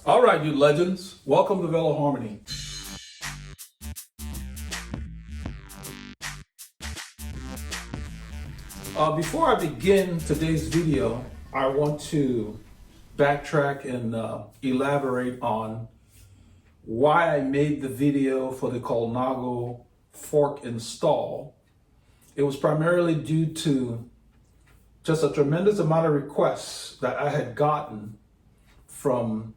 All right, you legends, welcome to Velo Harmony. Before I begin today's video, I want to backtrack and elaborate on why I made the video for the Colnago fork install. It was primarily due to just a tremendous amount of requests that I had gotten from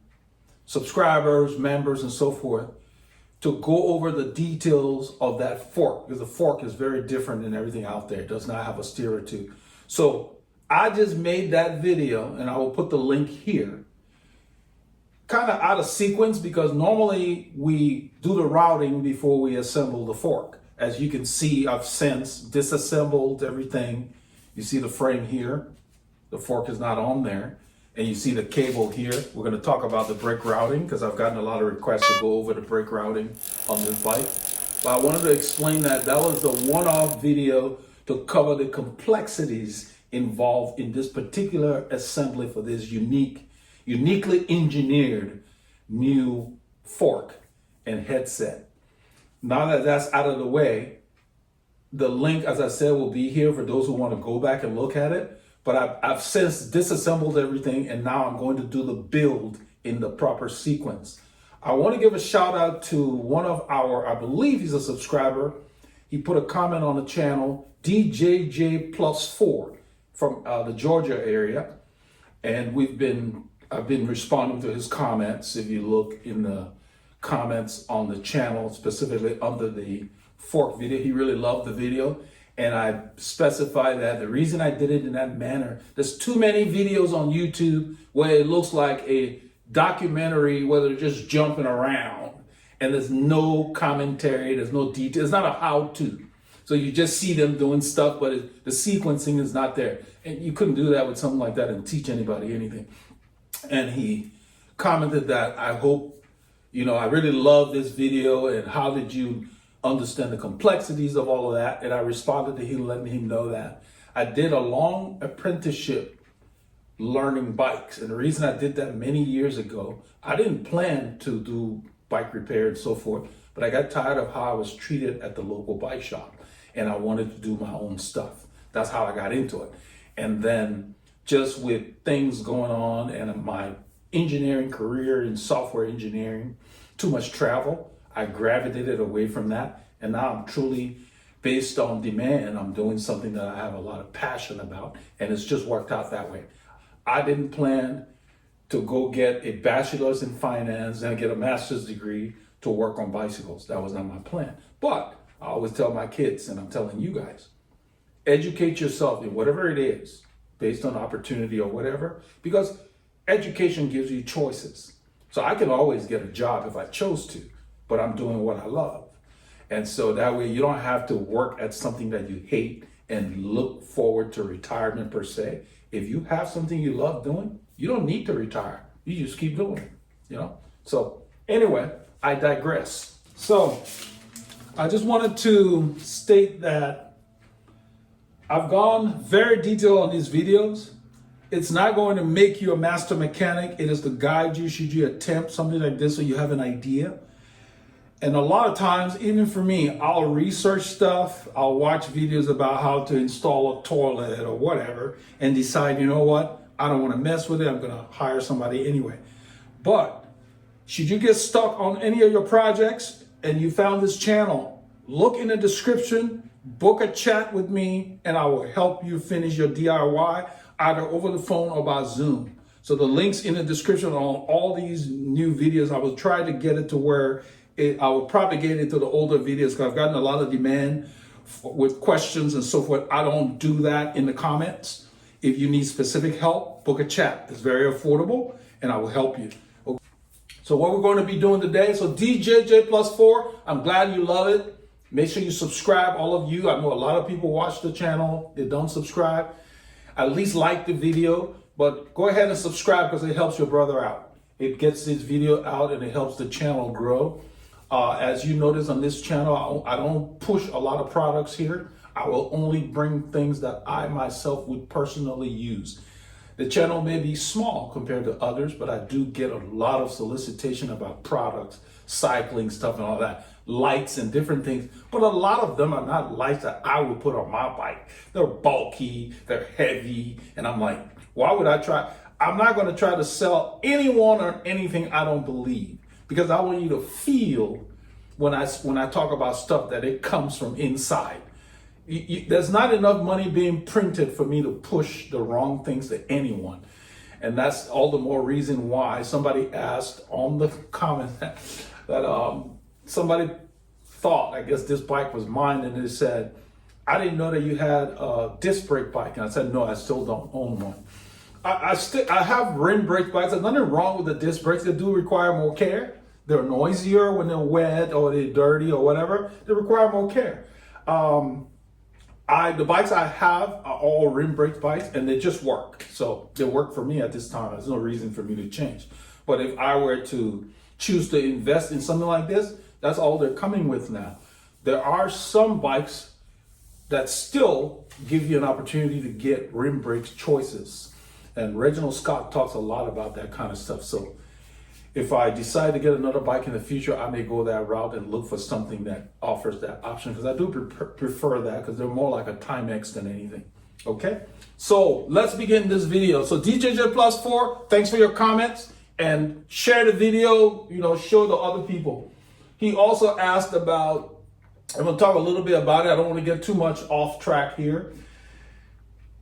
subscribers, members, and so forth to go over the details of that fork, because the fork is very different than everything out there. It does not have a steer tube. So I just made that video, and I will put the link here, kind of out of sequence, because normally we do the routing before we assemble the fork. As you can see, I've since disassembled everything. You see the frame here, the fork is not on there. And you see the cable here. We're going to talk about the brake routing because I've gotten a lot of requests to go over the brake routing on this bike. But I wanted to explain that was the one-off video to cover the complexities involved in this particular assembly for this uniquely engineered new fork and headset. Now that that's out of the way, the link, as I said, will be here for those who want to go back and look at it. But I've since disassembled everything, and now I'm going to do the build in the proper sequence. I want to give a shout out to one of our, I believe he's a subscriber. He put a comment on the channel, DJJ+4 from the Georgia area. And I've been responding to his comments. If you look in the comments on the channel, specifically under the fork video, he really loved the video. And I specify that the reason I did it in that manner, there's too many videos on YouTube where it looks like a documentary where they're just jumping around and there's no commentary, there's no detail, it's not a how-to. So you just see them doing stuff, but the sequencing is not there. And you couldn't do that with something like that and teach anybody anything. And he commented that I hope, I really love this video, and how did you understand the complexities of all of that? And I responded to him, letting him know that I did a long apprenticeship learning bikes. And the reason I did that many years ago, I didn't plan to do bike repair and so forth, but I got tired of how I was treated at the local bike shop, and I wanted to do my own stuff. That's how I got into it. And then just with things going on and my engineering career in software engineering, too much travel, I gravitated away from that, and now I'm truly based on demand. I'm doing something that I have a lot of passion about, and it's just worked out that way. I didn't plan to go get a bachelor's in finance and get a master's degree to work on bicycles. That was not my plan. But I always tell my kids, and I'm telling you guys, educate yourself in whatever it is, based on opportunity or whatever, because education gives you choices. So I can always get a job if I chose to, but I'm doing what I love. And so that way you don't have to work at something that you hate and look forward to retirement per se. If you have something you love doing, you don't need to retire. You just keep doing it, So anyway, I digress. So I just wanted to state that I've gone very detailed on these videos. It's not going to make you a master mechanic. It is to guide you should you attempt something like this so you have an idea. And a lot of times, even for me, I'll research stuff, I'll watch videos about how to install a toilet or whatever, and decide, you know what, I don't want to mess with it, I'm going to hire somebody anyway. But should you get stuck on any of your projects and you found this channel, look in the description, book a chat with me, and I will help you finish your DIY, either over the phone or by Zoom. So the link's in the description on all these new videos. I will try to get it to where I will propagate it to the older videos, because I've gotten a lot of demand with questions and so forth. I don't do that in the comments. If you need specific help, book a chat. It's very affordable, and I will help you. Okay. So what we're going to be doing today, so DJJ+4, I'm glad you love it. Make sure you subscribe, all of you. I know a lot of people watch the channel, they don't subscribe. At least like the video, but go ahead and subscribe because it helps your brother out. It gets this video out and it helps the channel grow. As you notice on this channel, I don't push a lot of products here. I will only bring things that I myself would personally use. The channel may be small compared to others, but I do get a lot of solicitation about products, cycling stuff and all that, lights and different things. But a lot of them are not lights that I would put on my bike. They're bulky, they're heavy, and I'm like, why would I try? I'm not going to try to sell anyone or anything I don't believe, because I want you to feel when I talk about stuff that it comes from inside. There's not enough money being printed for me to push the wrong things to anyone. And that's all the more reason why somebody asked on the comment that somebody thought, I guess this bike was mine, and they said, I didn't know that you had a disc brake bike. And I said, no, I still don't own one. I have rim brake bikes. There's nothing wrong with the disc brakes. They do require more care. They're noisier when they're wet or they're dirty or whatever. They require more care. The bikes I have are all rim brake bikes, and they just work. So they work for me at this time. There's no reason for me to change. But if I were to choose to invest in something like this, that's all they're coming with now. There are some bikes that still give you an opportunity to get rim brake choices. And Reginald Scott talks a lot about that kind of stuff. So if I decide to get another bike in the future, I may go that route and look for something that offers that option, because I do prefer that, because they're more like a Timex than anything. Okay, so let's begin this video. So DJJ Plus 4, thanks for your comments, and share the video, show the other people. He also asked about, I'm going to talk a little bit about it. I don't want to get too much off track here.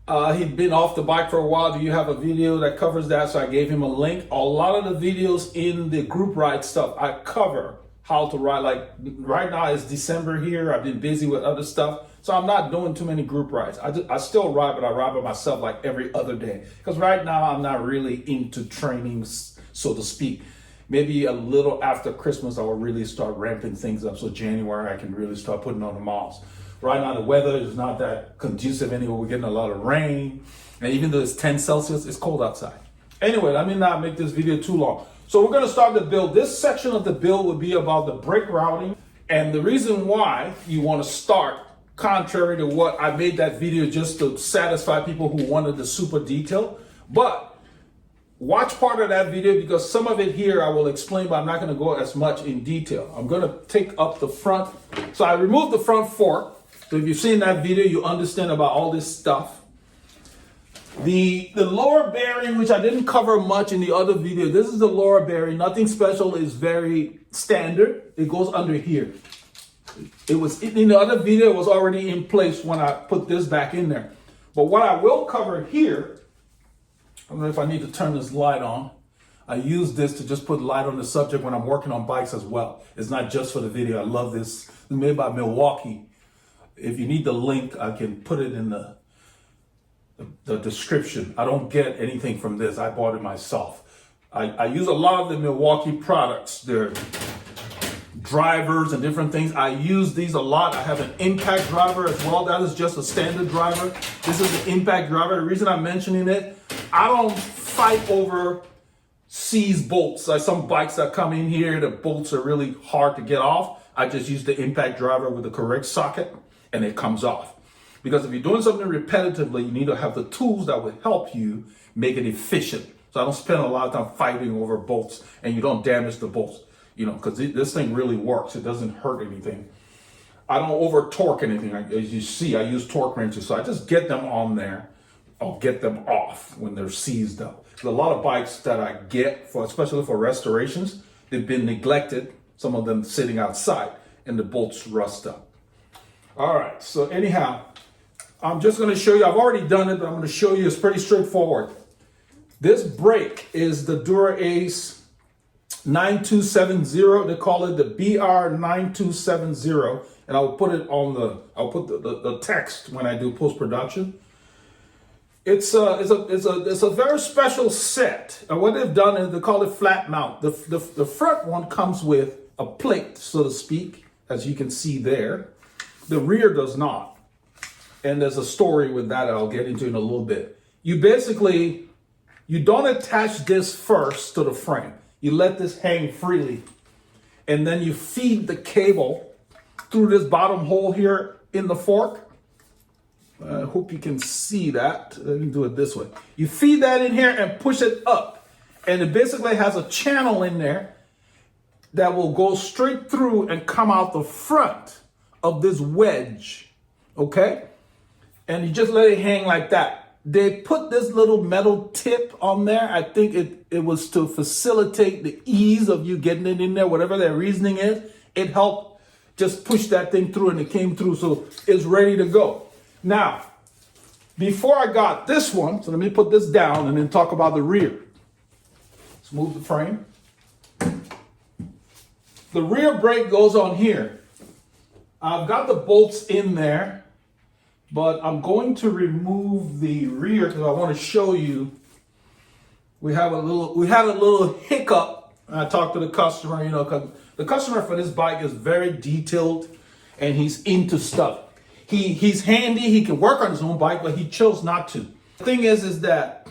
He'd been off the bike for a while. Do you have a video that covers that? So I gave him a link. A lot of the videos in the group ride stuff, I cover how to ride. Like right now it's December here. I've been busy with other stuff. So I'm not doing too many group rides. I still ride, but I ride by myself like every other day. Because right now I'm not really into training, so to speak. Maybe a little after Christmas, I will really start ramping things up. So January, I can really start putting on the miles. Right now, the weather is not that conducive anyway. We're getting a lot of rain. And even though it's 10 Celsius, it's cold outside. Anyway, let me not make this video too long. So we're going to start the build. This section of the build will be about the brake routing. And the reason why you want to start, contrary to what I made that video just to satisfy people who wanted the super detail. But watch part of that video, because some of it here I will explain, but I'm not going to go as much in detail. I'm going to take up the front. So I removed the front fork. So if you've seen that video, you understand about all this stuff. The lower bearing, which I didn't cover much in the other video, this is the lower bearing. Nothing special, is very standard. It goes under here. It was in the other video, it was already in place when I put this back in there. But what I will cover here, I don't know if I need to turn this light on. I use this to just put light on the subject when I'm working on bikes as well. It's not just for the video. I love this. It's made by Milwaukee. If you need the link, I can put it in the description. I don't get anything from this. I bought it myself. I use a lot of the Milwaukee products. They're drivers and different things. I use these a lot. I have an impact driver as well. That is just a standard driver. This is the impact driver. The reason I'm mentioning it, I don't fight over seized bolts. Like some bikes that come in here, the bolts are really hard to get off. I just use the impact driver with the correct socket, and it comes off. Because if you're doing something repetitively, you need to have the tools that will help you make it efficient. So I don't spend a lot of time fighting over bolts, and you don't damage the bolts, because this thing really works. It doesn't hurt anything. I don't over torque anything. As you see, I use torque wrenches. So I just get them on there. I'll get them off when they're seized up. There's a lot of bikes that I get, especially for restorations, they've been neglected. Some of them sitting outside, and the bolts rust up. All right, so anyhow, I'm just going to show you. I've already done it, but I'm going to show you. It's pretty straightforward. This brake is the Dura-Ace 9270. They call it the BR9270, and I'll put it on I'll put the text when I do post-production. It's a very special set, and what they've done is they call it flat mount. The front one comes with a plate, so to speak, as you can see there. The rear does not. And there's a story with that I'll get into in a little bit. You don't attach this first to the frame. You let this hang freely. And then you feed the cable through this bottom hole here in the fork. I hope you can see that. Let me do it this way. You feed that in here and push it up. And it basically has a channel in there that will go straight through and come out the front of this wedge. Okay? And you just let it hang like that. They put this little metal tip on there. I think it was to facilitate the ease of you getting it in there, whatever their reasoning is. It helped just push that thing through and it came through, so it's ready to go. Now, before I got this one, so let me put this down and then talk about the rear. Let's move the frame. The rear brake goes on here. I've got the bolts in there, but I'm going to remove the rear because I want to show you. We had a little hiccup. I talked to the customer, because the customer for this bike is very detailed and he's into stuff. He's handy, he can work on his own bike, but he chose not to. The thing is that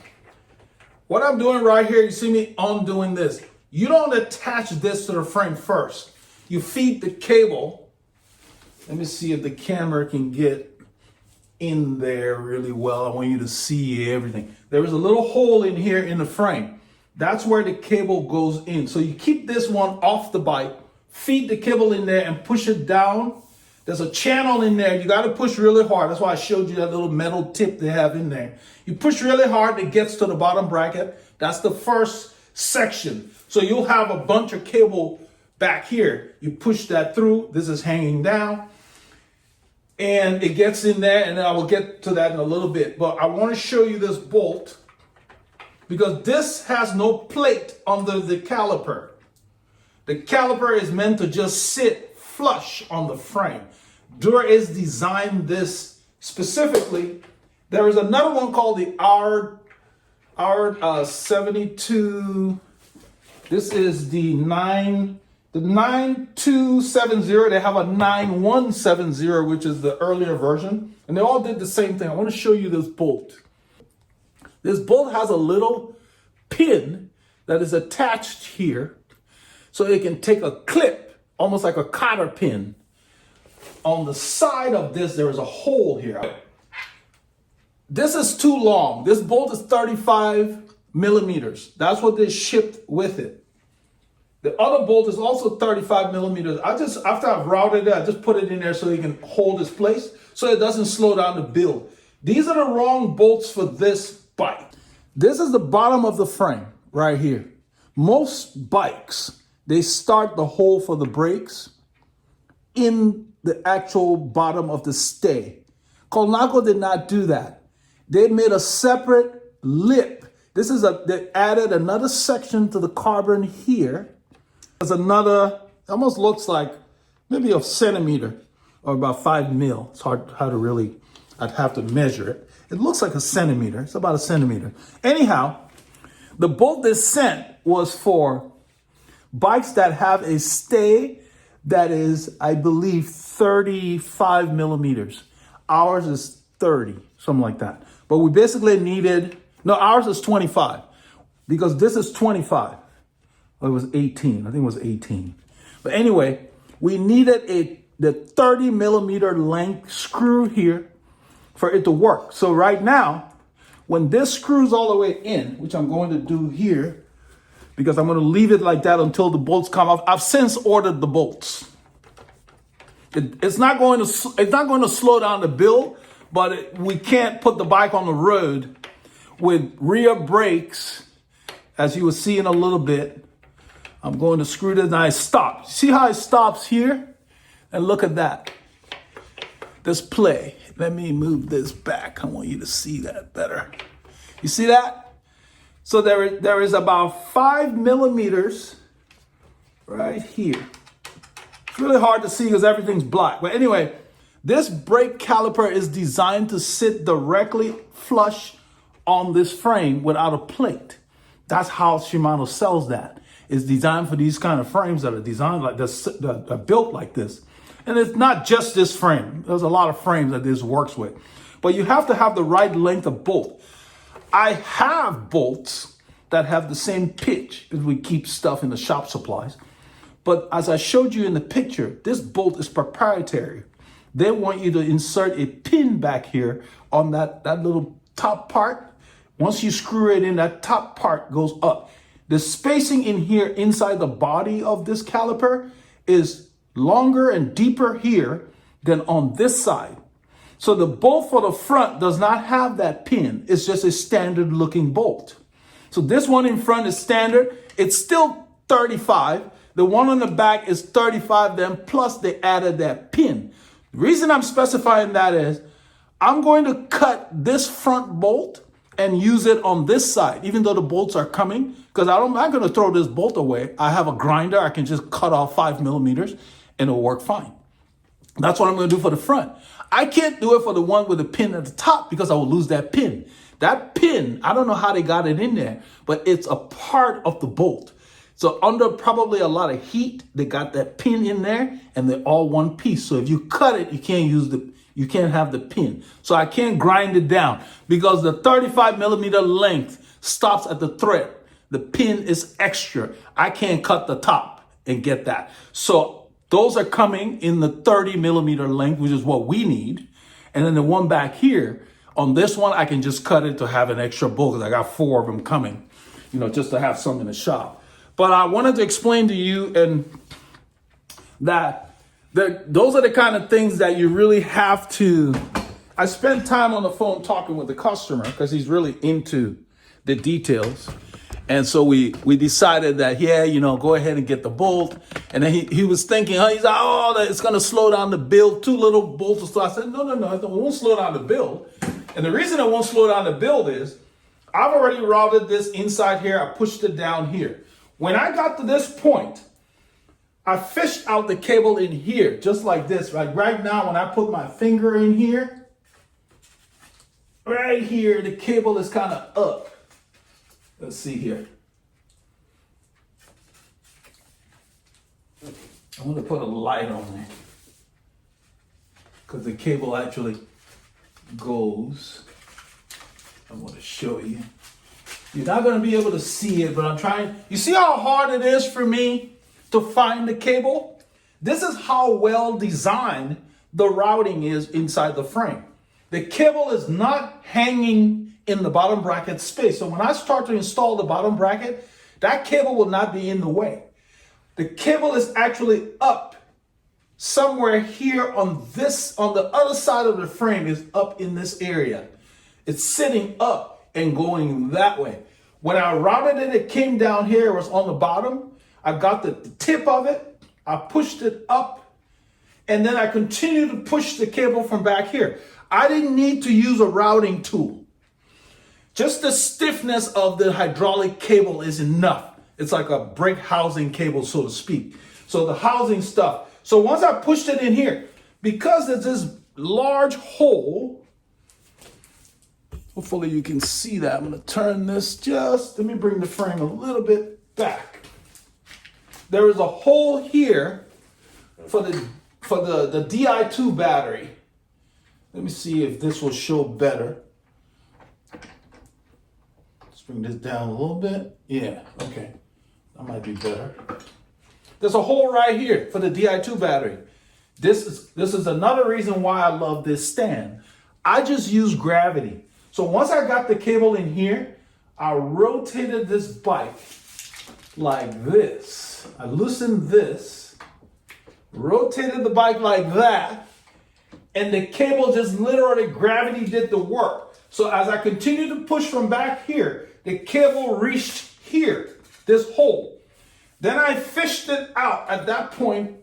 what I'm doing right here, you see me undoing this. You don't attach this to the frame first. You feed the cable. Let me see if the camera can get in there really well. I want you to see everything. There is a little hole in here in the frame. That's where the cable goes in. So you keep this one off the bike, feed the cable in there and push it down. There's a channel in there. You got to push really hard. That's why I showed you that little metal tip they have in there. You push really hard, it gets to the bottom bracket. That's the first section. So you'll have a bunch of cable back here. You push that through. This is hanging down. And it gets in there, and I will get to that in a little bit. But I want to show you this bolt because this has no plate under the caliper. The caliper is meant to just sit flush on the frame. Dura is designed this specifically. There is another one called the R72. This is the 9270. They have a 9170, which is the earlier version. And they all did the same thing. I want to show you this bolt. This bolt has a little pin that is attached here. So it can take a clip, almost like a cotter pin. On the side of this, there is a hole here. This is too long. This bolt is 35 millimeters. That's what they shipped with it. The other bolt is also 35 millimeters. After I've routed it, I just put it in there so it can hold its place so it doesn't slow down the build. These are the wrong bolts for this bike. This is the bottom of the frame right here. Most bikes, they start the hole for the brakes in the actual bottom of the stay. Colnago did not do that. They made a separate lip. They added another section to the carbon here. There's another, almost looks like maybe a centimeter or about 5 mil. It's hard to really, I'd have to measure it. It looks like a centimeter. It's about a centimeter. Anyhow, the bolt they sent was for bikes that have a stay that is, I believe, 35 millimeters. Ours is 30, something like that. But we basically needed, no, ours is 25 because this is 25. Or it was 18. I think it was 18. But anyway, we needed the 30 millimeter length screw here for it to work. So right now, when this screws all the way in, which I'm going to do here, because I'm going to leave it like that until the bolts come off. I've since ordered the bolts. It's not going to slow down the build, but we can't put the bike on the road with rear brakes, as you will see in a little bit. I'm going to screw this and I stop. See how it stops here? And look at that. This play. Let me move this back. I want you to see that better. You see that? So there is about 5 millimeters right here. It's really hard to see because everything's black. But anyway, this brake caliper is designed to sit directly flush on this frame without a plate. That's how Shimano sells that. It's designed for these kind of frames that are designed like this, that are built like this. And it's not just this frame. There's a lot of frames that this works with. But you have to have the right length of bolt. I have bolts that have the same pitch because we keep stuff in the shop supplies. But as I showed you in the picture, this bolt is proprietary. they want you to insert a pin back here on that little top part. Once you screw it in, that top part goes up. The spacing in here inside the body of this caliper is longer and deeper here than on this side. So the bolt for the front does not have that pin. It's just a standard looking bolt. So this one in front is standard. It's still 35. The one on the back is 35, then plus they added that pin. The reason I'm specifying that is I'm going to cut this front bolt and use it on this side, even though the bolts are coming, because I'm not going to throw this bolt away. I have a grinder. I can just cut off 5 millimeters and it'll work fine. That's what I'm going to do for the front. I can't do it for the one with the pin at the top because I will lose that pin. That pin, I don't know how they got it in there, but it's a part of the bolt. So under probably a lot of heat, they got that pin in there and they're all one piece. So if you cut it, you can't have the pin. So I can't grind it down because the 35 millimeter length stops at the thread. The pin is extra. I can't cut the top and get that. So those are coming in the 30 millimeter length, which is what we need. And then the one back here, on this one, I can just cut it to have an extra bolt because I got 4 of them coming, just to have some in the shop. But I wanted to explain to you and that those are the kind of things that you really have to. I spent time on the phone talking with the customer because he's really into the details. And so we decided that, go ahead and get the bolt. And then he was thinking, he's like, it's going to slow down the build. 2 little bolts. So I said, no, it won't slow down the build. And the reason it won't slow down the build is I've already routed this inside here. I pushed it down here. When I got to this point, I fished out the cable in here, just like this. Right now, when I put my finger in here, right here, the cable is kind of up. Let's see here. I'm going to put a light on there because the cable actually goes. I'm going to show you. You're not going to be able to see it, but I'm trying. You see how hard it is for me to find the cable? This is how well designed the routing is inside the frame. The cable is not hanging in the bottom bracket space. So when I start to install the bottom bracket, that cable will not be in the way. The cable is actually up somewhere here on the other side of the frame is up in this area. It's sitting up and going that way. When I routed it, it came down here, it was on the bottom. I got the tip of it, I pushed it up, and then I continued to push the cable from back here. I didn't need to use a routing tool. Just the stiffness of the hydraulic cable is enough. It's like a brake housing cable, so to speak. So the housing stuff. So once I pushed it in here, because there's this large hole, hopefully you can see that. I'm going to turn this let me bring the frame a little bit back. There is a hole here for the Di2 battery. Let me see if this will show better. Let's bring this down a little bit. Yeah, okay. That might be better. There's a hole right here for the Di2 battery. This is another reason why I love this stand. I just use gravity. So once I got the cable in here, I rotated this bike like this. I loosened this, rotated the bike like that, and the cable just literally, gravity did the work. So as I continued to push from back here, the cable reached here, this hole. Then I fished it out at that point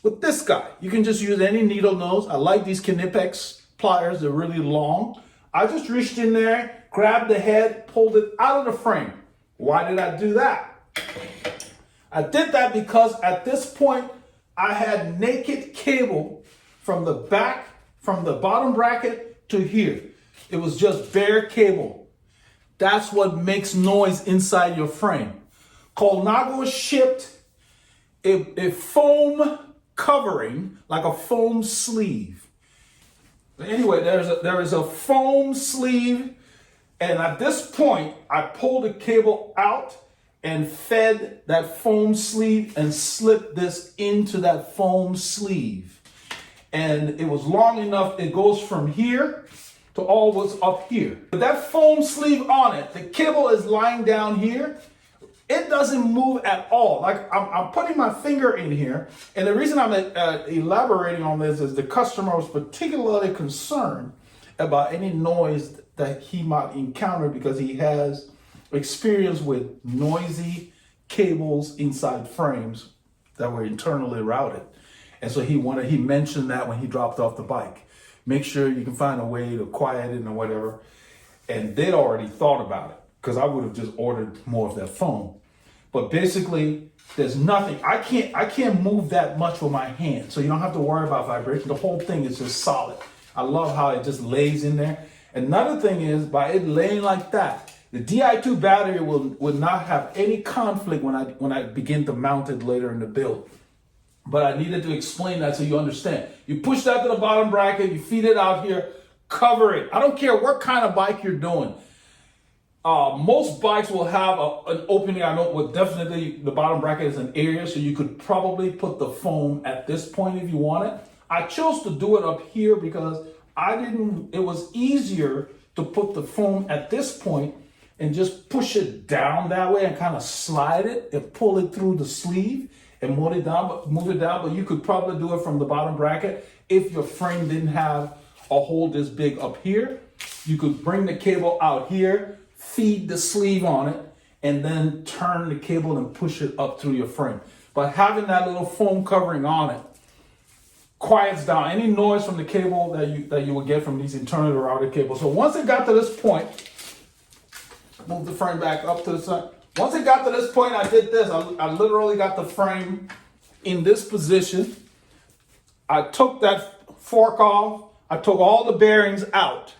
with this guy. You can just use any needle nose. I like these Knipex pliers, they're really long. I just reached in there, grabbed the head, pulled it out of the frame. Why did I do that? I did that because at this point, I had naked cable from the back, from the bottom bracket to here. It was just bare cable. That's what makes noise inside your frame. Colnago shipped a foam covering, like a foam sleeve. But anyway, there is a foam sleeve, and at this point, I pulled the cable out and fed that foam sleeve and slipped this into that foam sleeve. and it was long enough, it goes from here to always up here. With that foam sleeve on it, the cable is lying down here. It doesn't move at all. Like I'm putting my finger in here, and the reason I'm elaborating on this is the customer was particularly concerned about any noise that he might encounter because he has experience with noisy cables inside frames that were internally routed. And so he mentioned that when he dropped off the bike. Make sure you can find a way to quiet it or whatever. And they'd already thought about it because I would have just ordered more of that foam. But basically, there's nothing. I can't move that much with my hand. So you don't have to worry about vibration. The whole thing is just solid. I love how it just lays in there. Another thing is, by it laying like that, the Di2 battery will not have any conflict when I begin to mount it later in the build. But I needed to explain that so you understand. You push that to the bottom bracket, you feed it out here, cover it. I don't care what kind of bike you're doing. Most bikes will have an opening. I know definitely the bottom bracket is an area, so you could probably put the foam at this point if you want it. I chose to do it up here because it was easier to put the foam at this point and just push it down that way and kind of slide it and pull it through the sleeve and move it down. But you could probably do it from the bottom bracket if your frame didn't have a hole this big up here. You could bring the cable out here, feed the sleeve on it, and then turn the cable and push it up through your frame. But having that little foam covering on it quiets down any noise from the cable that you will get from these internally routed cables. So once it got to this point, move the frame back up to the side. Once it got to this point, I did this. I literally got the frame in this position. I took that fork off. I took all the bearings out.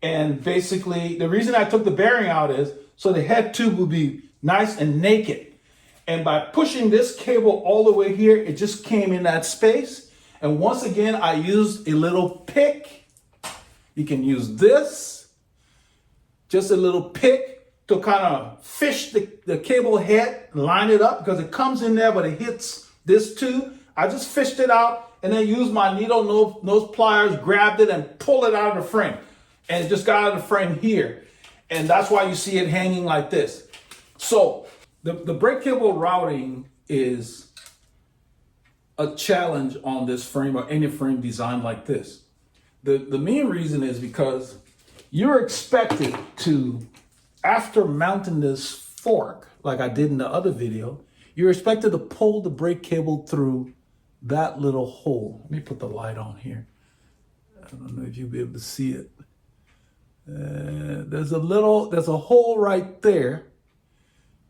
And basically, the reason I took the bearing out is so the head tube will be nice and naked. And by pushing this cable all the way here, it just came in that space. And once again, I used a little pick. You can use this, just a little pick to kind of fish the cable head, line it up because it comes in there, but it hits this too. I just fished it out and then used my needle nose pliers, grabbed it and pulled it out of the frame. And it just got out of the frame here. And that's why you see it hanging like this. So the brake cable routing is a challenge on this frame or any frame designed like this. The main reason is because you're expected to, after mounting this fork, like I did in the other video, you're expected to pull the brake cable through that little hole. Let me put the light on here. I don't know if you'll be able to see it. There's a hole right there.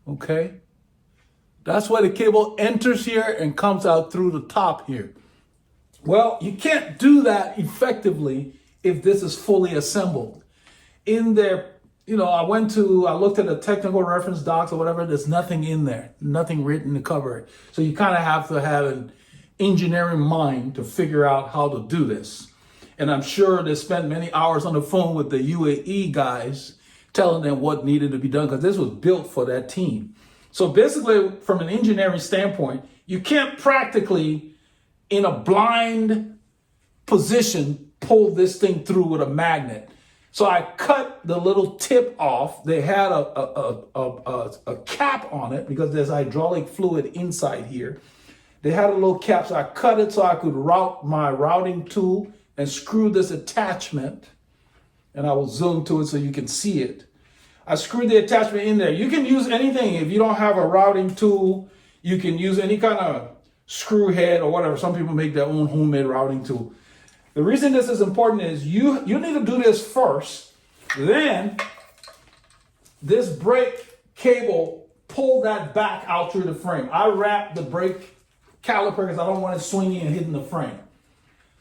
Okay. That's why the cable enters here and comes out through the top here. Well, you can't do that effectively if this is fully assembled. In there, I looked at the technical reference docs or whatever, there's nothing in there, nothing written to cover it. So you kind of have to have an engineering mind to figure out how to do this. And I'm sure they spent many hours on the phone with the UAE guys telling them what needed to be done because this was built for that team. So basically, from an engineering standpoint, you can't practically, in a blind position, pull this thing through with a magnet. So I cut the little tip off. They had a cap on it because there's hydraulic fluid inside here. They had a little cap, so I cut it so I could route my routing tool and screw this attachment. And I will zoom to it so you can see it. I screwed the attachment in there. You can use anything. If you don't have a routing tool, you can use any kind of screw head or whatever. Some people make their own homemade routing tool. The reason this is important is you need to do this first. Then this brake cable, pull that back out through the frame. I wrap the brake caliper because I don't want it swinging and hitting the frame.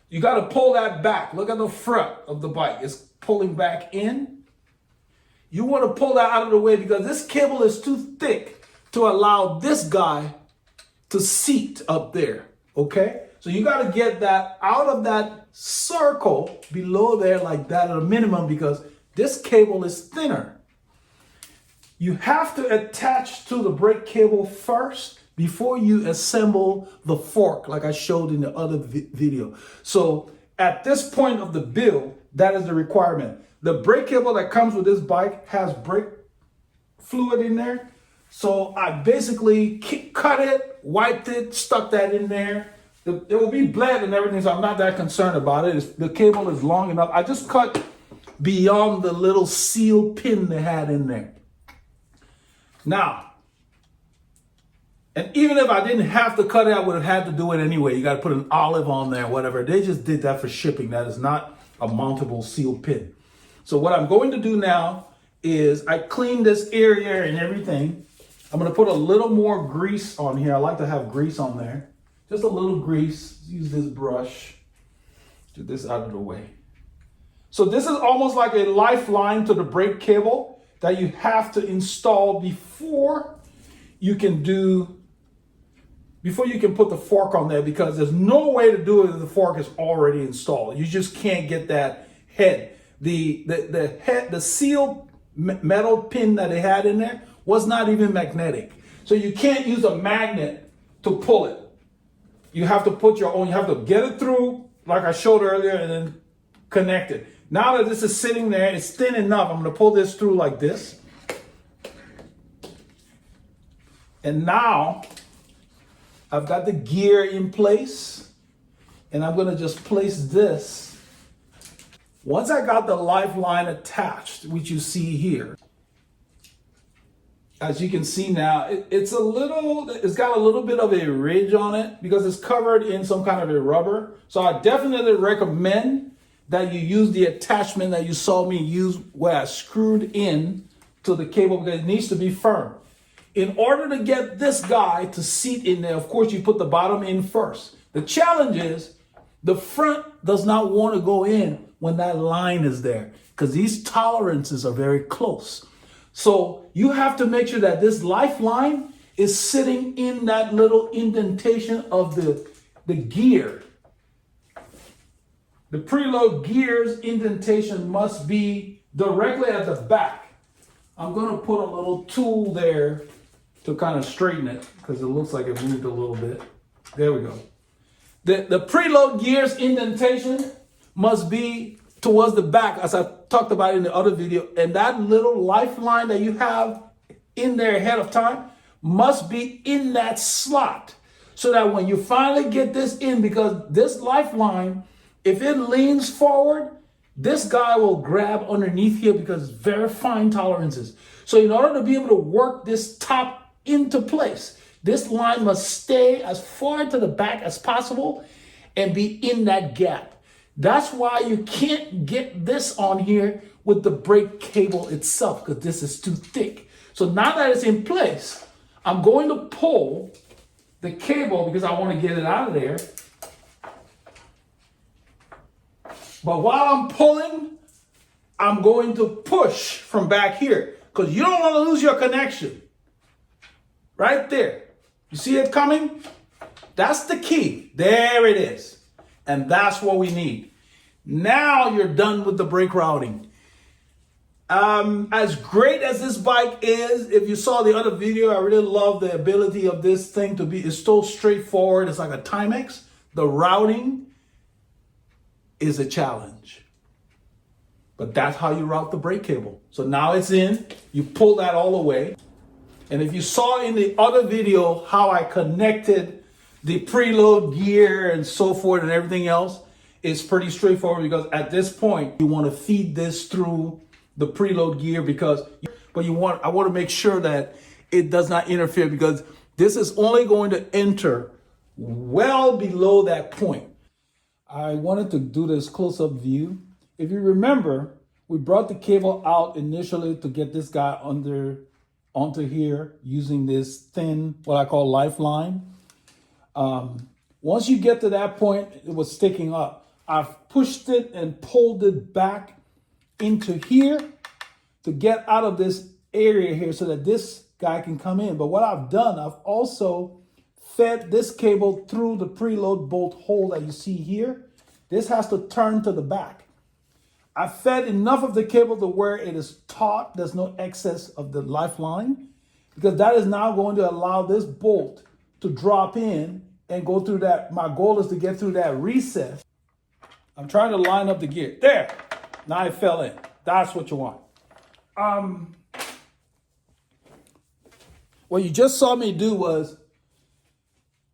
You got to pull that back. Look at the front of the bike. It's pulling back in. You want to pull that out of the way because this cable is too thick to allow this guy to seat up there, okay? So you got to get that out of that circle below there like that at a minimum because this cable is thinner. You have to attach to the brake cable first before you assemble the fork like I showed in the other video. So at this point of the build, that is the requirement. The brake cable that comes with this bike has brake fluid in there. So I basically cut it, wiped it, stuck that in there. It will be bled and everything, so I'm not that concerned about it. The cable is long enough. I just cut beyond the little seal pin they had in there. Now, and even if I didn't have to cut it, I would have had to do it anyway. You got to put an olive on there, whatever. They just did that for shipping. That is not a mountable seal pin. So what I'm going to do now is I clean this area and everything. I'm going to put a little more grease on here. I like to have grease on there. Just a little grease. Use this brush. Get this out of the way. So this is almost like a lifeline to the brake cable that you have to install before you can put the fork on there, because there's no way to do it if the fork is already installed. You just can't get that head. The seal metal pin that they had in there was not even magnetic. So you can't use a magnet to pull it. You have to put your own, you have to get it through, like I showed earlier, and then connect it. Now that this is sitting there, it's thin enough. I'm going to pull this through like this. And now I've got the gear in place, and I'm going to just place this. Once I got the lifeline attached, which you see here, as you can see now, it's got a little bit of a ridge on it because it's covered in some kind of a rubber. So I definitely recommend that you use the attachment that you saw me use, where I screwed in to the cable, because it needs to be firm. In order to get this guy to seat in there, of course, you put the bottom in first. The challenge is the front does not want to go in when that line is there, because these tolerances are very close. So you have to make sure that this lifeline is sitting in that little indentation of the gear. The preload gear's indentation must be directly at the back. I'm going to put a little tool there to kind of straighten it, because it looks like it moved a little bit. There we go. The preload gear's indentation must be towards the back, as I talked about in the other video. And that little lifeline that you have in there ahead of time must be in that slot, so that when you finally get this in, because this lifeline, if it leans forward, this guy will grab underneath here, because it's very fine tolerances. So in order to be able to work this top into place, this line must stay as far to the back as possible and be in that gap. That's why you can't get this on here with the brake cable itself, because this is too thick. So now that it's in place, I'm going to pull the cable because I want to get it out of there. But while I'm pulling, I'm going to push from back here, because you don't want to lose your connection. Right there. You see it coming? That's the key. There it is. And that's what we need. Now you're done with the brake routing. As great as this bike is, if you saw the other video, I really love the ability of this thing to be, it's so straightforward. It's like a Timex. The routing is a challenge. But that's how you route the brake cable. So now it's in, you pull that all away. And if you saw in the other video how I connected the preload gear and so forth and everything else, it's pretty straightforward, because at this point you want to feed this through the preload gear, I want to make sure that it does not interfere, because this is only going to enter well below that point. I wanted to do this close-up view. If you remember, we brought the cable out initially to get this guy onto here using this thin, what I call lifeline. Once you get to that point, it was sticking up. I've pushed it and pulled it back into here to get out of this area here so that this guy can come in. But what I've done, I've also fed this cable through the preload bolt hole that you see here. This has to turn to the back. I fed enough of the cable to where it is taut. There's no excess of the lifeline, because that is now going to allow this bolt to drop in and go through that. My goal is to get through that recess. I'm trying to line up the gear. There. Now it fell in. That's what you want. What you just saw me do was,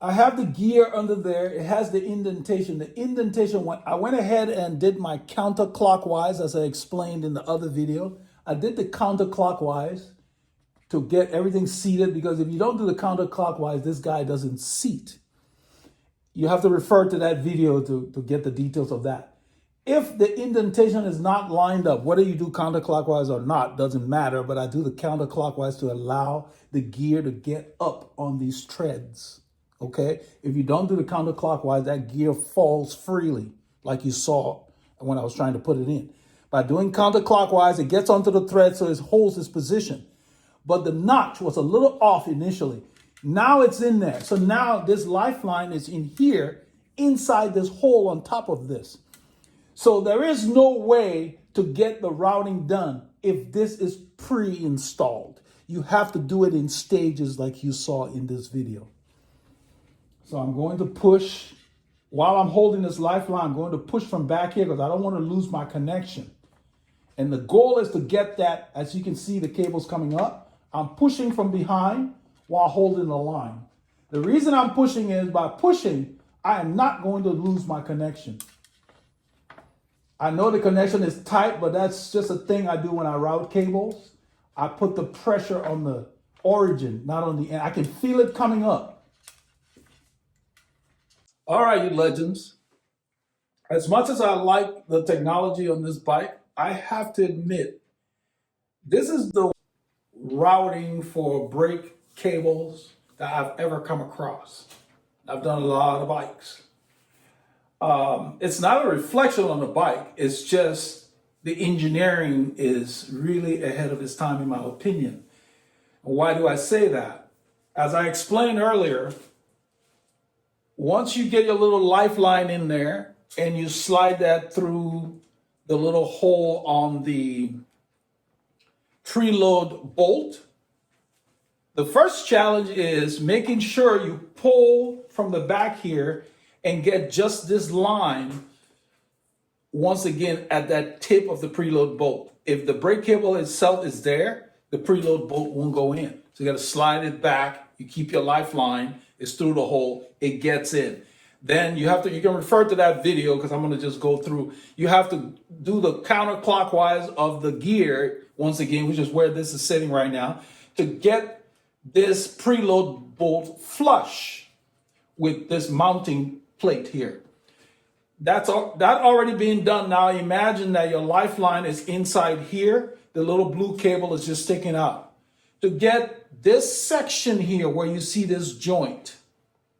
I have the gear under there. It has the indentation. The indentation, I went ahead and did my counterclockwise, as I explained in the other video. I did the counterclockwise to get everything seated, because if you don't do the counterclockwise, this guy doesn't seat. You have to refer to that video to get the details of that. If the indentation is not lined up, whether you do counterclockwise or not, doesn't matter, but I do the counterclockwise to allow the gear to get up on these treads. Okay, if you don't do the counterclockwise, that gear falls freely, like you saw when I was trying to put it in. By doing counterclockwise, it gets onto the thread so it holds its position. But the notch was a little off initially. Now it's in there. So now this lifeline is in here, inside this hole on top of this. So there is no way to get the routing done if this is pre-installed. You have to do it in stages like you saw in this video. So I'm going to push, while I'm holding this lifeline, I'm going to push from back here because I don't want to lose my connection. And the goal is to get that, as you can see, the cable's coming up. I'm pushing from behind while holding the line. The reason I'm pushing is by pushing, I am not going to lose my connection. I know the connection is tight, but that's just a thing I do when I route cables. I put the pressure on the origin, not on the end. I can feel it coming up. All right, you legends. As much as I like the technology on this bike, I have to admit, this is the routing for brake cables that I've ever come across. I've done a lot of bikes. It's not a reflection on the bike. It's just the engineering is really ahead of its time, in my opinion. Why do I say that? As I explained earlier, once you get your little lifeline in there and you slide that through the little hole on the preload bolt, the first challenge is making sure you pull from the back here and get just this line once again at that tip of the preload bolt. If the brake cable itself is there, the preload bolt won't go in. So you got to slide it back. You keep your lifeline. It's through the hole. It gets in. Then you can refer to that video because I'm going to just go through. You have to do the counterclockwise of the gear once again, which is where this is sitting right now, to get this preload bolt flush with this mounting plate here. That already being done. Now imagine that your lifeline is inside here. The little blue cable is just sticking out. To get this section here where you see this joint,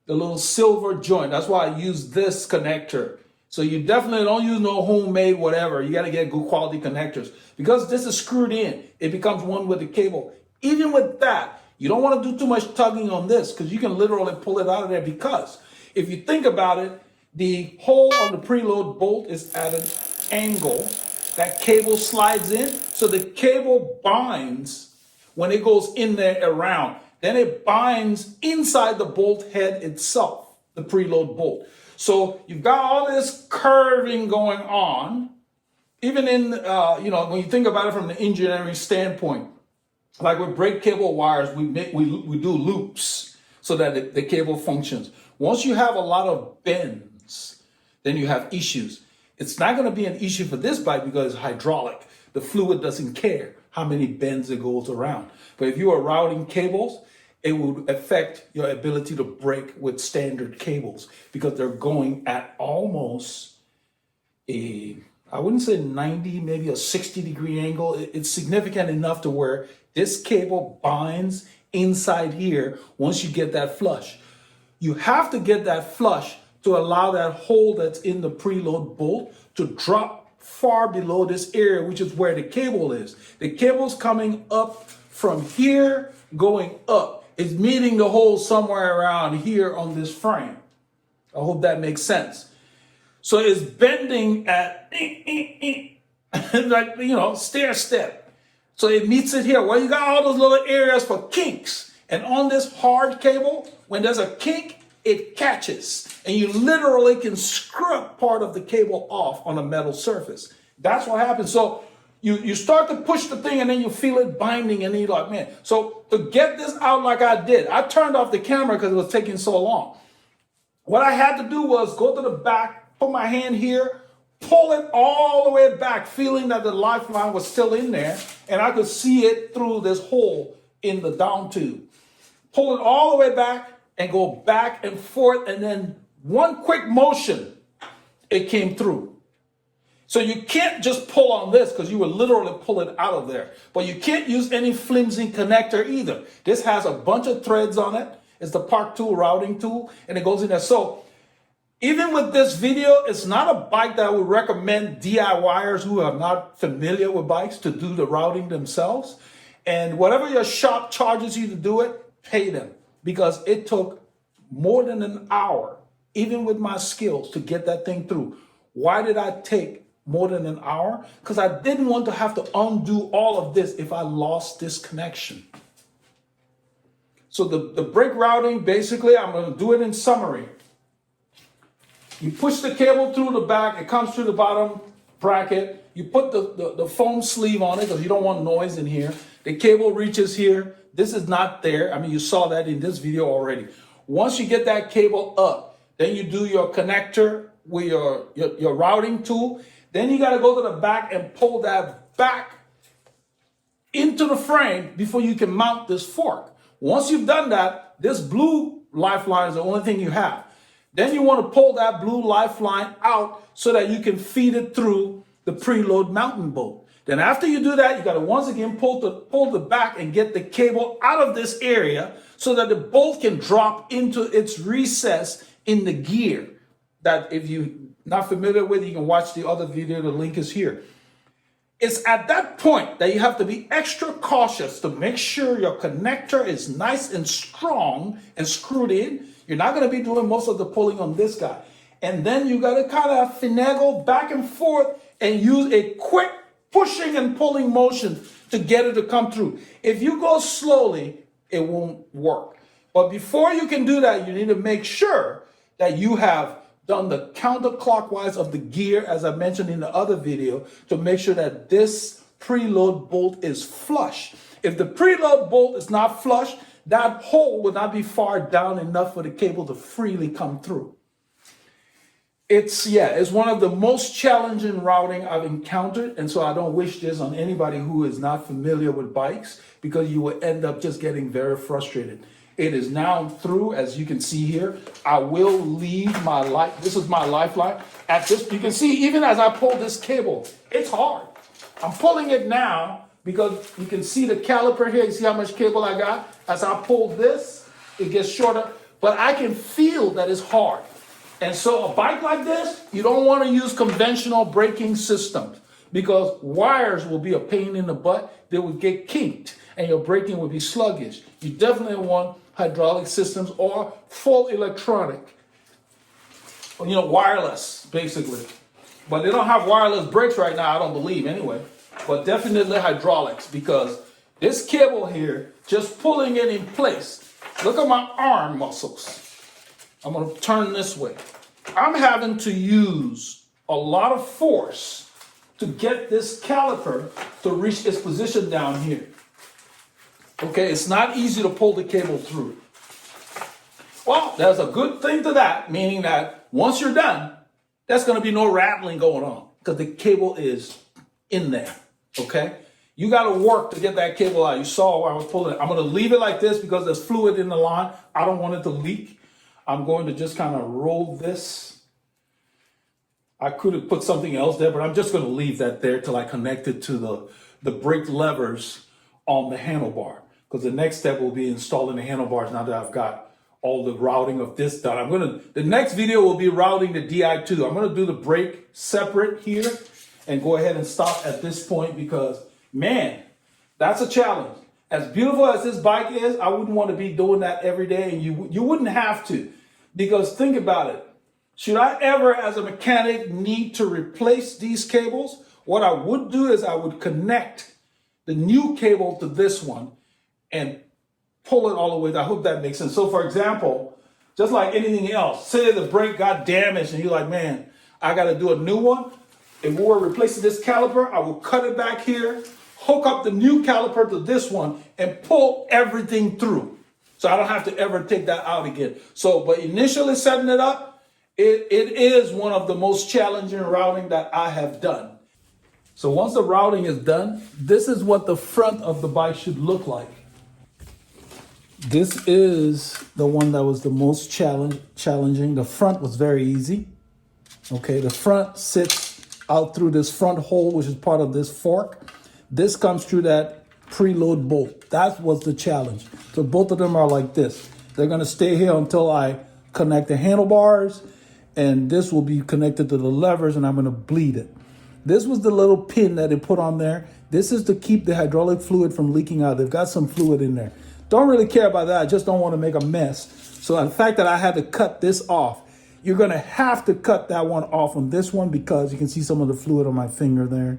the little silver joint, that's why I use this connector. So you definitely don't use no homemade whatever. You got to get good quality connectors. Because this is screwed in, it becomes one with the cable. Even with that, you don't want to do too much tugging on this because you can literally pull it out of there, because if you think about it, the hole on the preload bolt is at an angle. That cable slides in, so the cable binds when it goes in there around. Then it binds inside the bolt head itself, the preload bolt. So you've got all this curving going on, even in, when you think about it from the engineering standpoint. Like with brake cable wires, we do loops so that the cable functions. Once you have a lot of bends, then you have issues. It's not going to be an issue for this bike because it's hydraulic. The fluid doesn't care how many bends it goes around. But if you are routing cables, it would affect your ability to brake with standard cables because they're going at almost I wouldn't say 90, maybe a 60-degree angle. It's significant enough to where this cable binds inside here once you get that flush. You have to get that flush to allow that hole that's in the preload bolt to drop far below this area, which is where the cable is. The cable's coming up from here, going up. It's meeting the hole somewhere around here on this frame. I hope that makes sense. So it's bending at like, stair step. So it meets it here. Well, you got all those little areas for kinks. And on this hard cable, when there's a kink, it catches. And you literally can scrub part of the cable off on a metal surface. That's what happens. So you start to push the thing and then you feel it binding and you're like, man. So to get this out like I did, I turned off the camera because it was taking so long. What I had to do was go to the back, put my hand here, pull it all the way back, feeling that the lifeline was still in there, and I could see it through this hole in the down tube. Pull it all the way back and go back and forth, and then one quick motion, it came through. So you can't just pull on this because you would literally pull it out of there. But you can't use any flimsy connector either. This has a bunch of threads on it. It's the Part 2 routing tool, and it goes in there. So even with this video, it's not a bike that I would recommend DIYers who are not familiar with bikes to do the routing themselves. And whatever your shop charges you to do it, pay them. Because it took more than an hour, even with my skills, to get that thing through. Why did I take more than an hour? Because I didn't want to have to undo all of this if I lost this connection. So the brake routing, basically, I'm going to do it in summary. You push the cable through the back, it comes through the bottom bracket. You put the foam sleeve on it because you don't want noise in here. The cable reaches here. This is not there. I mean, you saw that in this video already. Once you get that cable up, then you do your connector with your routing tool. Then you got to go to the back and pull that back into the frame before you can mount this fork. Once you've done that, this blue lifeline is the only thing you have. Then you want to pull that blue lifeline out so that you can feed it through the preload mounting bolt. Then after you do that, you got to once again pull the back and get the cable out of this area so that the bolt can drop into its recess in the gear. That if you're not familiar with, you can watch the other video. The link is here. It's at that point that you have to be extra cautious to make sure your connector is nice and strong and screwed in. You're not going to be doing most of the pulling on this guy. And then you got to kind of finagle back and forth and use a quick pushing and pulling motion to get it to come through. If you go slowly, it won't work. But before you can do that, you need to make sure that you have done the counterclockwise of the gear, as I mentioned in the other video, to make sure that this preload bolt is flush. If the preload bolt is not flush, that hole will not be far down enough for the cable to freely come through. It's one of the most challenging routing I've encountered, and so I don't wish this on anybody who is not familiar with bikes, because you will end up just getting very frustrated. It is now through, as you can see here. I will leave my life. This is my lifeline. At this, you can see even as I pull this cable, it's hard. I'm pulling it now because you can see the caliper here. You see how much cable I got? As I pull this, it gets shorter, but I can feel that it's hard. And so a bike like this, you don't want to use conventional braking systems because wires will be a pain in the butt. They will get kinked and your braking will be sluggish. You definitely want hydraulic systems or full electronic, wireless, basically. But they don't have wireless brakes right now, I don't believe anyway. But definitely hydraulics, because this cable here, just pulling it in place. Look at my arm muscles. I'm going to turn this way. I'm having to use a lot of force to get this caliper to reach its position down here. Okay, it's not easy to pull the cable through. Well, there's a good thing to that, meaning that once you're done, there's going to be no rattling going on because the cable is in there, okay? You got to work to get that cable out. You saw where I was pulling it. I'm going to leave it like this because there's fluid in the line. I don't want it to leak. I'm going to just kind of roll this. I could have put something else there, but I'm just going to leave that there till I connect it to the brake levers on the handlebar. Because the next step will be installing the handlebars now that I've got all the routing of this done. The next video will be routing the Di2. I'm going to do the brake separate here and go ahead and stop at this point because, man, that's a challenge. As beautiful as this bike is, I wouldn't want to be doing that every day, and you wouldn't have to. Because think about it. Should I ever, as a mechanic, need to replace these cables, what I would do is I would connect the new cable to this one and pull it all the way. I hope that makes sense. So for example, just like anything else, say the brake got damaged and you're like, man, I got to do a new one. If we were replacing this caliper, I will cut it back here, hook up the new caliper to this one, and pull everything through. So I don't have to ever take that out again. So, but initially setting it up, it is one of the most challenging routing that I have done. So once the routing is done, this is what the front of the bike should look like. This is the one that was the most challenging. The front was very easy. Okay, the front sits out through this front hole, which is part of this fork. This comes through that preload bolt. That was the challenge. So both of them are like this. They're gonna stay here until I connect the handlebars, and this will be connected to the levers, and I'm gonna bleed it. This was the little pin that they put on there. This is to keep the hydraulic fluid from leaking out. They've got some fluid in there. Don't really care about that. I just don't want to make a mess. So the fact that I had to cut this off, you're going to have to cut that one off on this one, because you can see some of the fluid on my finger there.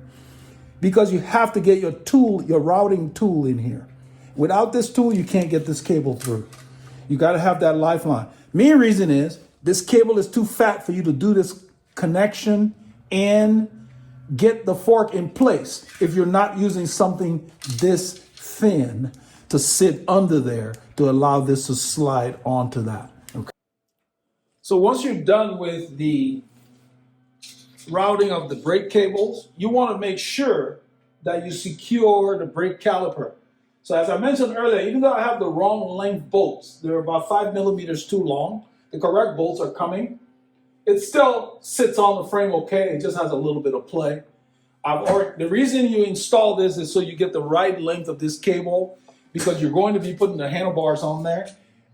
Because you have to get your tool, your routing tool in here. Without this tool, you can't get this cable through. You got to have that lifeline. Main reason is this cable is too fat for you to do this connection and get the fork in place if you're not using something this thin to sit under there to allow this to slide onto that. Okay. So once you're done with the routing of the brake cables, you want to make sure that you secure the brake caliper. So as I mentioned earlier, even though I have the wrong length bolts, they're about 5 millimeters too long, the correct bolts are coming. It still sits on the frame okay, it just has a little bit of play. The reason you install this is so you get the right length of this cable, because you're going to be putting the handlebars on there.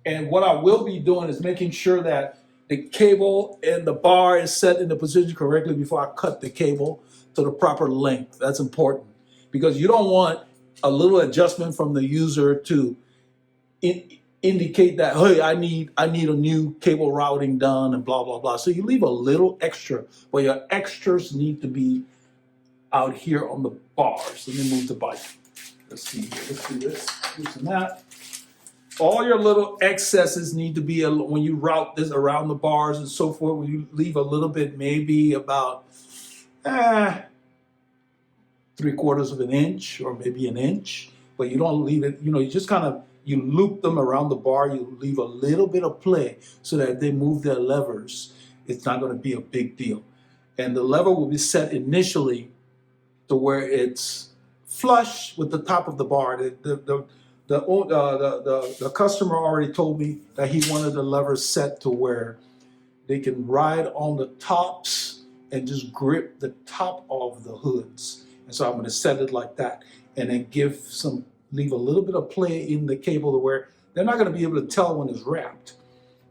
And what I will be doing is making sure that the cable and the bar is set in the position correctly before I cut the cable to the proper length. That's important, because you don't want a little adjustment from the user to indicate that, hey, I need a new cable routing done and blah, blah, blah. So you leave a little extra, but your extras need to be out here on the bars. Let me move the bike. Let's see here. Let's do this. Loosen that. All your little excesses need to be, when you route this around the bars and so forth, when you leave a little bit, maybe about 3/4 of an inch or maybe an inch, but you don't leave it, you just kind of, you loop them around the bar, you leave a little bit of play so that if they move their levers, it's not going to be a big deal. And the lever will be set initially to where it's flush with the top of the bar. The customer already told me that he wanted the levers set to where they can ride on the tops and just grip the top of the hoods. And so I'm going to set it like that, and then leave a little bit of play in the cable to where they're not going to be able to tell when it's wrapped.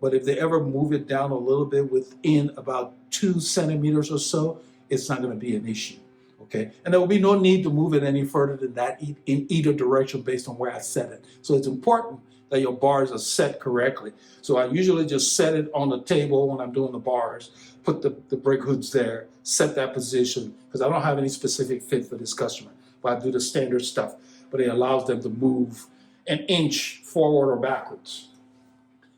But if they ever move it down a little bit within about 2 centimeters or so, it's not going to be an issue. Okay, and there will be no need to move it any further than that in either direction based on where I set it. So it's important that your bars are set correctly. So I usually just set it on the table when I'm doing the bars, put the brake hoods there, set that position, because I don't have any specific fit for this customer, but I do the standard stuff. But it allows them to move an inch forward or backwards.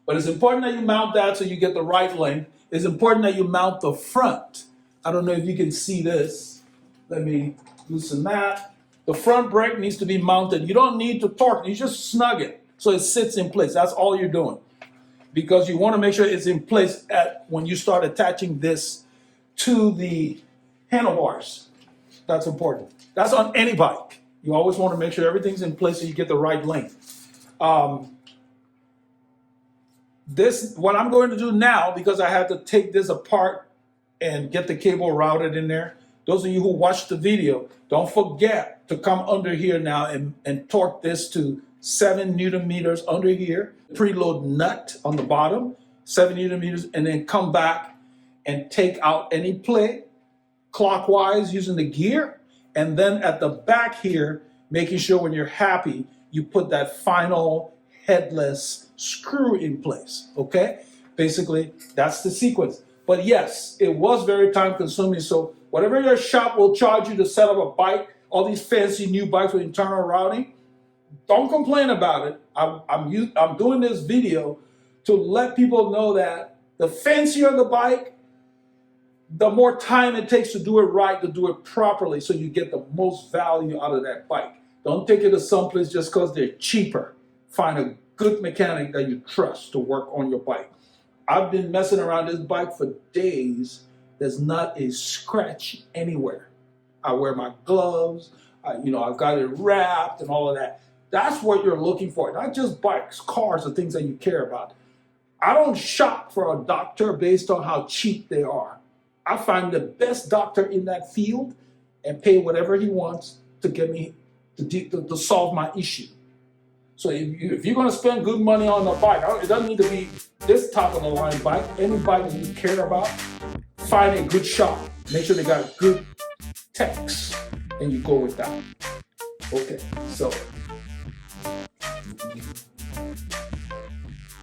But it's important that you mount that so you get the right length. It's important that you mount the front. I don't know if you can see this. Let me loosen that. The front brake needs to be mounted. You don't need to torque it. You just snug it so it sits in place. That's all you're doing, because you want to make sure it's in place when you start attaching this to the handlebars. That's important. That's on any bike. You always want to make sure everything's in place so you get the right length. What I'm going to do now, because I had to take this apart and get the cable routed in there, those of you who watched the video, don't forget to come under here now and torque this to 7 Newton meters under here. Preload nut on the bottom, 7 Newton meters, and then come back and take out any play clockwise using the gear. And then at the back here, making sure when you're happy, you put that final headless screw in place, okay? Basically, that's the sequence. But yes, it was very time consuming. So whatever your shop will charge you to set up a bike, all these fancy new bikes with internal routing, Don't complain about it. I'm doing this video to let people know that the fancier the bike, the more time it takes to do it right, to do it properly, so you get the most value out of that bike. Don't take it to someplace just because they're cheaper. Find a good mechanic that you trust to work on your bike. I've been messing around this bike for days. There's not a scratch anywhere. I wear my gloves, I've got it wrapped and all of that. That's what you're looking for, not just bikes, cars, the things that you care about. I don't shop for a doctor based on how cheap they are. I find the best doctor in that field and pay whatever he wants to get me to solve my issue. So if you're going to spend good money on a bike, it doesn't need to be this top of the line bike. Any bike that you care about, find a good shop. Make sure they got good techs, and you go with that. Okay, so